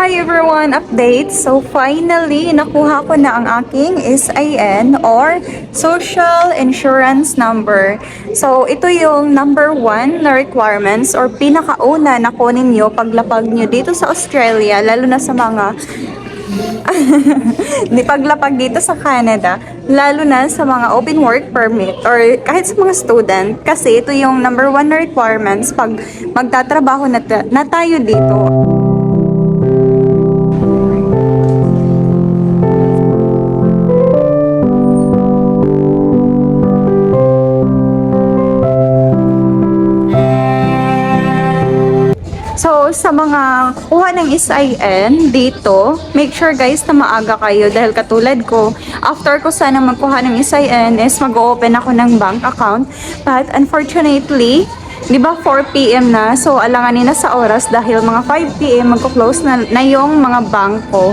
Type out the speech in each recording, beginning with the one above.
Hi everyone! Update! So finally, nakuha ko na ang aking SIN or Social Insurance Number. So ito yung number 1 na requirements or pinakauna na kunin nyo paglapag nyo dito sa Australia, lalo na sa mga di paglapag dito sa Canada, lalo na sa mga open work permit or kahit sa mga student, kasi ito yung number 1 na requirements pag magtatrabaho na tayo dito. So, sa mga kuha ng SIN dito, make sure guys na maaga kayo dahil katulad ko, after ko sana magkuha ng SIN is mag-open ako ng bank account. But unfortunately, di ba 4 PM na? So, alanganin na sa oras dahil mga 5 PM magko-close na yung mga bangko.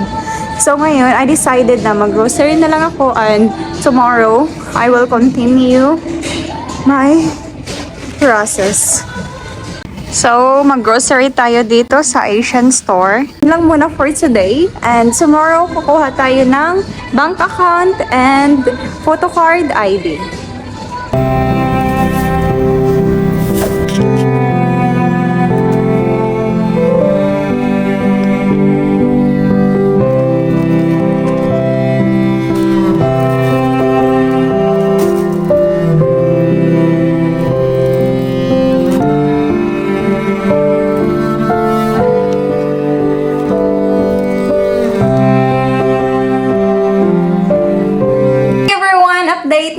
So, ngayon, I decided na mag-grocery na lang ako and tomorrow, I will continue my process. So, mag-grocery tayo dito sa Asian store. Yun lang muna for today. And tomorrow, kukuha tayo ng bank account and photocard ID.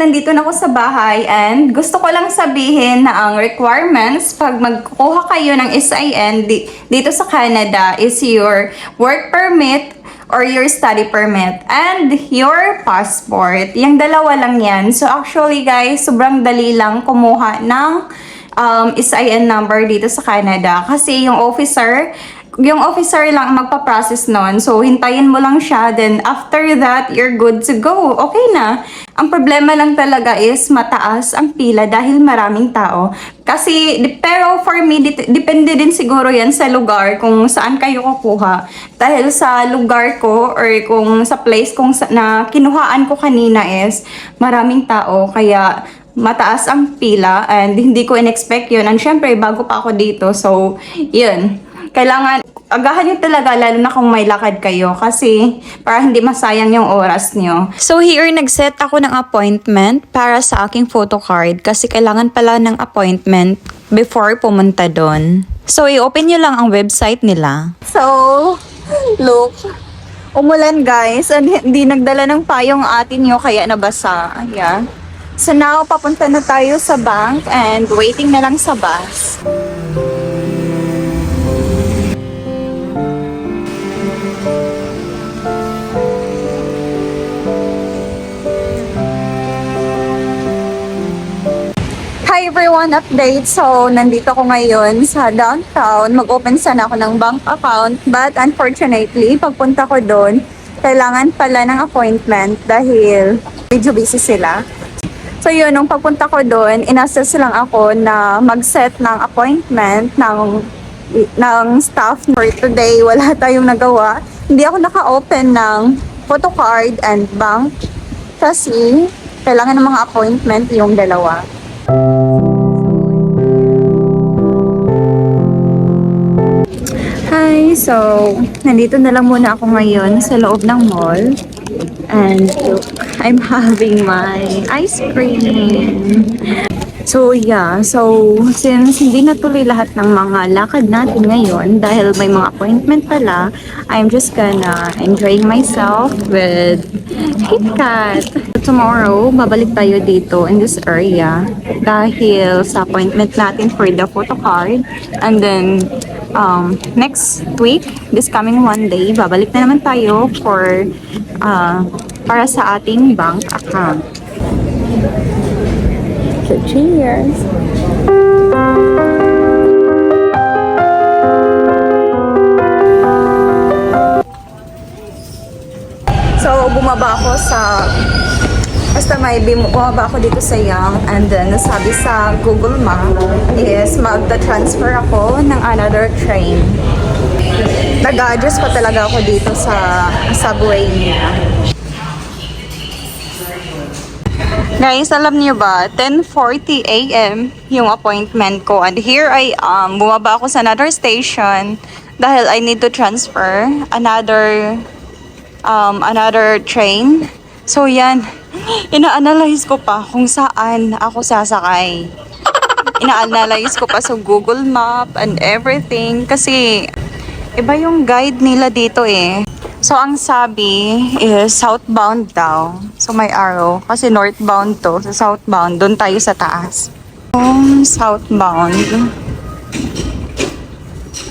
Nandito na ako sa bahay and gusto ko lang sabihin na ang requirements pag magkukuha kayo ng SIN dito sa Canada is your work permit or your study permit and your passport. Yung dalawa lang yan. So actually guys, sobrang dali lang kumuha ng SIN number dito sa Canada kasi yung officer lang magpa-process nun. So, hintayin mo lang siya. Then, after that, you're good to go. Okay na. Ang problema lang talaga is mataas ang pila dahil maraming tao. Pero for me, depende din siguro yan sa lugar kung saan kayo kukuha. Dahil sa lugar ko or kung sa place na kinuhaan ko kanina is maraming tao. Kaya, mataas ang pila and hindi ko in-expect yun. And syempre, bago pa ako dito. So, yun. Kailangan agahan nyo talaga lalo na kung may lakad kayo kasi para hindi masayang yung oras nyo. So here, nag-set ako ng appointment para sa aking photocard kasi kailangan pala ng appointment before pumunta doon. So i-open nyo lang ang website nila. So, look. Umulan guys and hindi nagdala ng payong atin nyo kaya nabasa. Yeah. So now, papunta na tayo sa bank and waiting na lang sa bus. Hi everyone, update. So, nandito ko ngayon sa downtown. Mag-open sana ako ng bank account. But unfortunately, pagpunta ko doon, kailangan pala ng appointment dahil medyo busy sila. So yun, nung pagpunta ko doon, inassess lang ako na mag-set ng appointment ng staff. For today, wala tayong nagawa. Hindi ako naka-open ng photocard and bank kasi kailangan ng mga appointment yung dalawa. Hi! So, nandito na lang muna ako ngayon sa loob ng mall. And look, I'm having my ice cream. So, yeah. So, since hindi natuloy lahat ng mga lakad natin ngayon dahil may mga appointment pala, I'm just gonna enjoying myself with KitKat. Tomorrow, babalik tayo dito in this area dahil sa appointment natin for the photocard. And then, next week, this coming Monday, babalik na naman tayo para sa ating bank account. So, cheers! So, bumaba ako bumaba ako dito sa Yonge and then nasabi sa Google Map is magta-transfer ako ng another train. Nag-a-adjust pa talaga ako dito sa subway nila. Guys, alam niyo ba, 10:40 a.m. yung appointment ko. And here I am. Bumaba ako sa another station dahil I need to transfer another train. So yan, ina-analyze ko pa kung saan ako sasakay. Ina-analyze ko pa sa Google Map and everything kasi iba yung guide nila dito eh. So, ang sabi is southbound daw. So, may arrow. Kasi northbound to. So, southbound. Doon tayo sa taas. Southbound.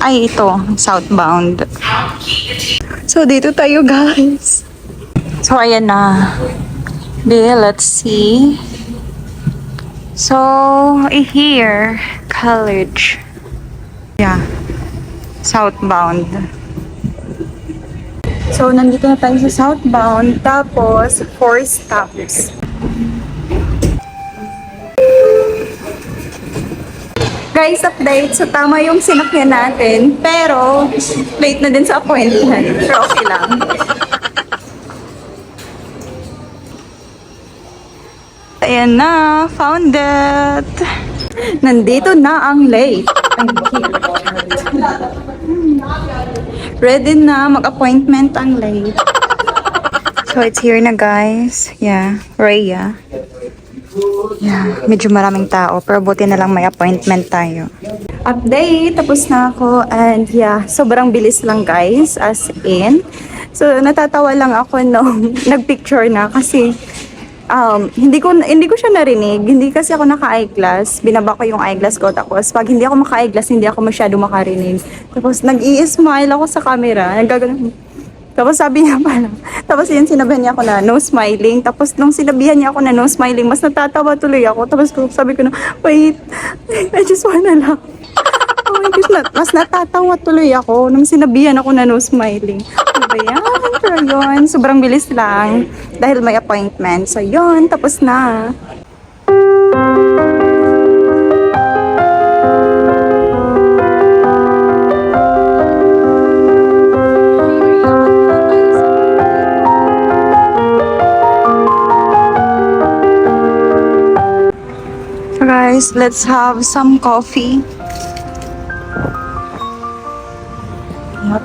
Ay, ito. Southbound. So, dito tayo, guys. So, ayan na. Let's see. So, here. College. Yeah. Southbound. So, nandito na tayo sa southbound. Tapos, 4 stops. Guys, update. So, tama yung sinakyan natin. Pero, late na din sa appointment. Pero okay lang. Ayan na. Found it. Nandito na ang late. Ready na, mag-appointment ang late. So, it's here na guys. Yeah, Rhea. Yeah, medyo maraming tao. Pero buti na lang may appointment tayo. Update, tapos na ako. And yeah, sobrang bilis lang guys. As in. So, natatawa lang ako nung nagpicture na kasi hindi ko siya narinig. Hindi kasi ako naka-eyeglass. Binaba ko yung eyeglass ko. Tapos, pag hindi ako maka-eyeglass, hindi ako masyado makarinig. Tapos, nag-i-smile ako sa camera. Nagagano. Tapos, sabi niya pala. Tapos, yun, sinabihan niya ako na no smiling. Tapos, nung sinabihan niya ako na no smiling, mas natatawa tuloy ako. Tapos, sabi ko na, wait, I just wanna laugh. Oh my gosh, mas natatawa tuloy ako nung sinabihan ako na no smiling. Ano ba yan? Pero yun, sobrang bilis lang dahil may appointment. So yun, tapos na. So guys, let's have some coffee. Yep.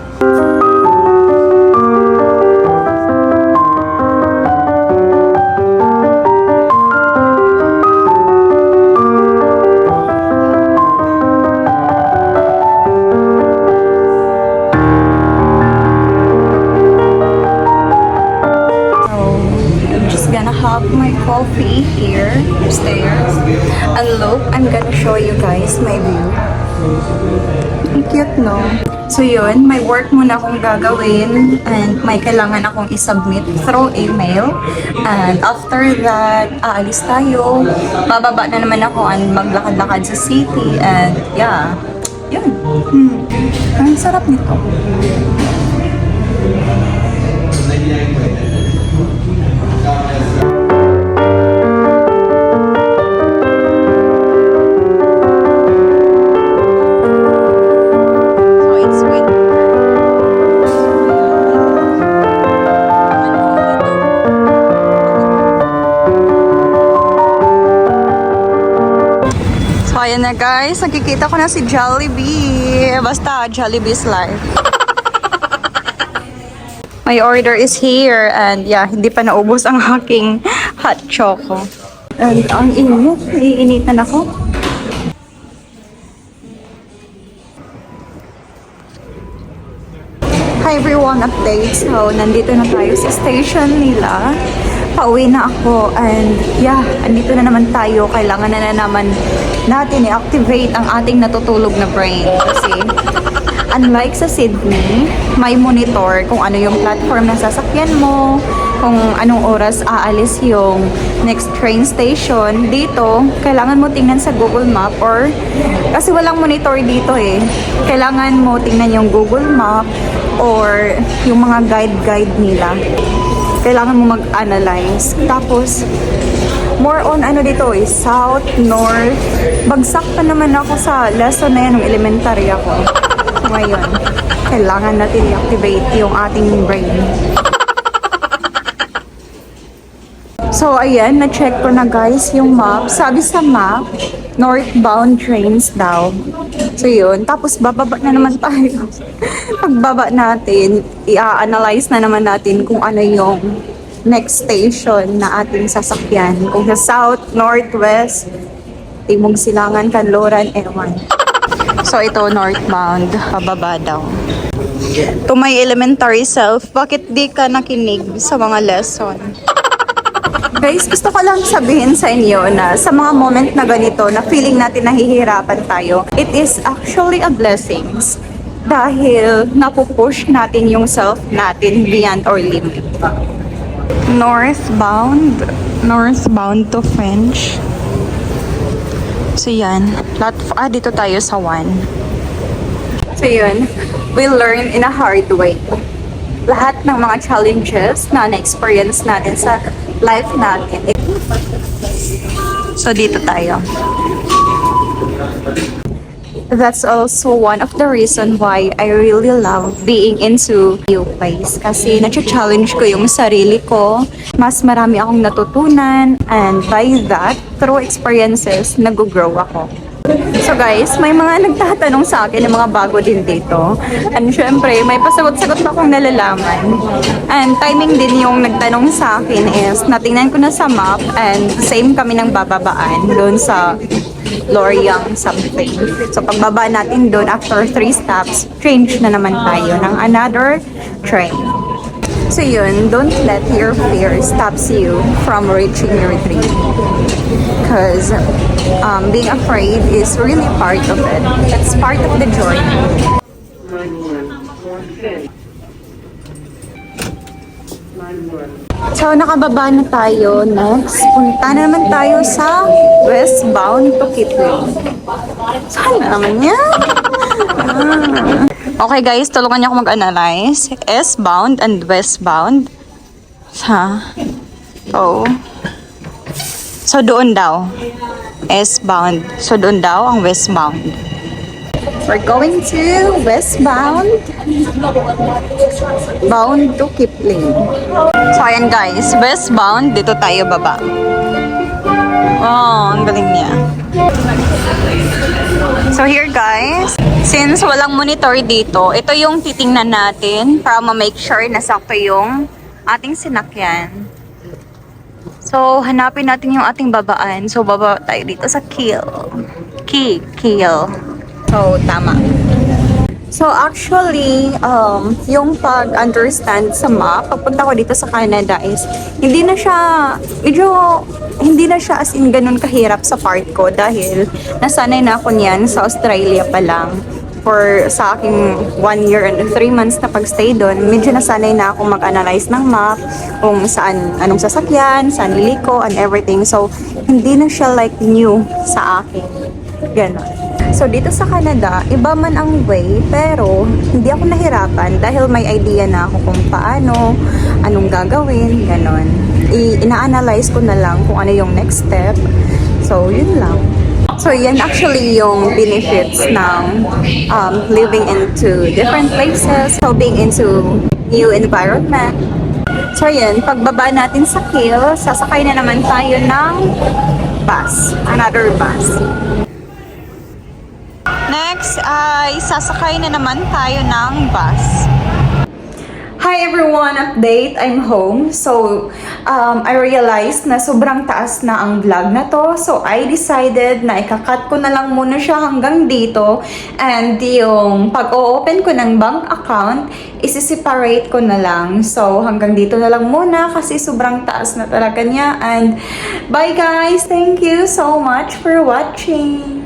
Have my coffee here upstairs, and look, I'm gonna show you guys my view. Ang cute, no? So yun, may work muna akong gagawin and may kailangan akong isubmit through email, and after that aalis tayo, bababa na naman ako and maglakad-lakad sa city, and yeah, yun. Ang sarap nito. Ayan na guys, nakikita ko na si Jollibee. Basta, Jollibee's life. My order is here and yeah, hindi pa naubos ang aking hot choco. And ang init, iinitan ako. Hi everyone, update. So, nandito na tayo sa station nila. Pauwi na ako and yeah, andito na naman tayo. Kailangan na naman natin i-activate ang ating natutulog na brain. Kasi unlike sa Sydney, may monitor kung ano yung platform ng sasakyan mo, kung anong oras aalis yung next train station. Dito, kailangan mo tingnan sa Google Map or kasi walang monitor dito eh. Kailangan mo tingnan yung Google Map or yung mga guide nila. Kailangan mo mag-analyze. Tapos, more on ano dito eh, south, north. Bagsak pa naman ako sa lesson na yan ng elementary ako. So, So ngayon, kailangan natin i-activate yung ating brain. So ayan, na-check ko na guys yung map. Sabi sa map, northbound trains daw. So yun, tapos bababa na naman tayo. Pagbaba natin, i-analyze na naman natin kung ano yung next station na ating sasakyan. Kung sa south, northwest, Timog Silangan, Kanloran, ewan. So ito, northbound, pababa daw. To my elementary self, bakit di ka nakinig sa mga lesson? Guys, gusto ko lang sabihin sa inyo na sa mga moment na ganito na feeling natin nahihirapan tayo, it is actually a blessings dahil napupush natin yung self natin beyond our limit. Northbound to French. So yan, dito tayo sa 1. So yun, we learn in a hard way. Lahat ng mga challenges na na-experience natin sa life natin. So dito tayo. That's also one of the reason why I really love being into new place. Kasi na-challenge ko yung sarili ko. Mas marami akong natutunan. And by that, through experiences, nag-grow ako. So guys, may mga nagtatanong sa akin ng mga bago din dito. And syempre, may pasagot-sagot na akong nalalaman. And timing din yung nagtanong sa akin is, natingnan ko na sa map and same kami ng bababaan doon sa Loryang something. So pagbaba natin doon, after 3 stops, change na naman tayo ng another train. So yun, don't let your fear stops you from reaching your dream. Because being afraid is really part of it. It's part of the journey. So nakababa na tayo. Next, punta na naman tayo sa westbound to Kitwe. Saan na naman yan? Okay guys, tulungan niyo ako mag-analyze. S-bound and westbound. So doon daw. S-bound. So doon daw ang westbound. We're going to westbound. Bound to Kipling. So ayan guys, westbound. Dito tayo baba. Oh, ang galing niya. So here guys, since walang monitor dito, ito yung titingnan natin para ma-make sure na sakto yung ating sinakyan. So hanapin natin yung ating babaan. So baba tayo dito sa Kiel. So tama. So actually, yung pag-understand sa map, pagpunta ko dito sa Canada is, hindi na siya as in ganun kahirap sa part ko dahil nasanay na ako niyan sa Australia pa lang. Sa aking 1 year and 3 months na pagstay doon, medyo nasanay na ako mag-analyze ng map, kung saan, anong sasakyan, saan liliko, and everything. So, hindi na siya like new sa akin. Ganon. So, dito sa Canada, iba man ang way, pero hindi ako nahirapan dahil may idea na ako kung paano, anong gagawin, ganon. Ina-analyze ko na lang kung ano yung next step. So, yun lang. So, yan actually yung benefits ng living into different places. So, being into new environment. So, yan. Pagbaba natin sa Kiel, sasakay na naman tayo ng bus. Another bus. Next ay sasakay na naman tayo ng bus. Hi everyone! Update! I'm home. So, I realized na sobrang taas na ang vlog na to. So, I decided na ikakat ko na lang muna siya hanggang dito. And yung pag-o-open ko ng bank account, isi-separate ko na lang. So, hanggang dito na lang muna kasi sobrang taas na talaga niya. And bye guys! Thank you so much for watching!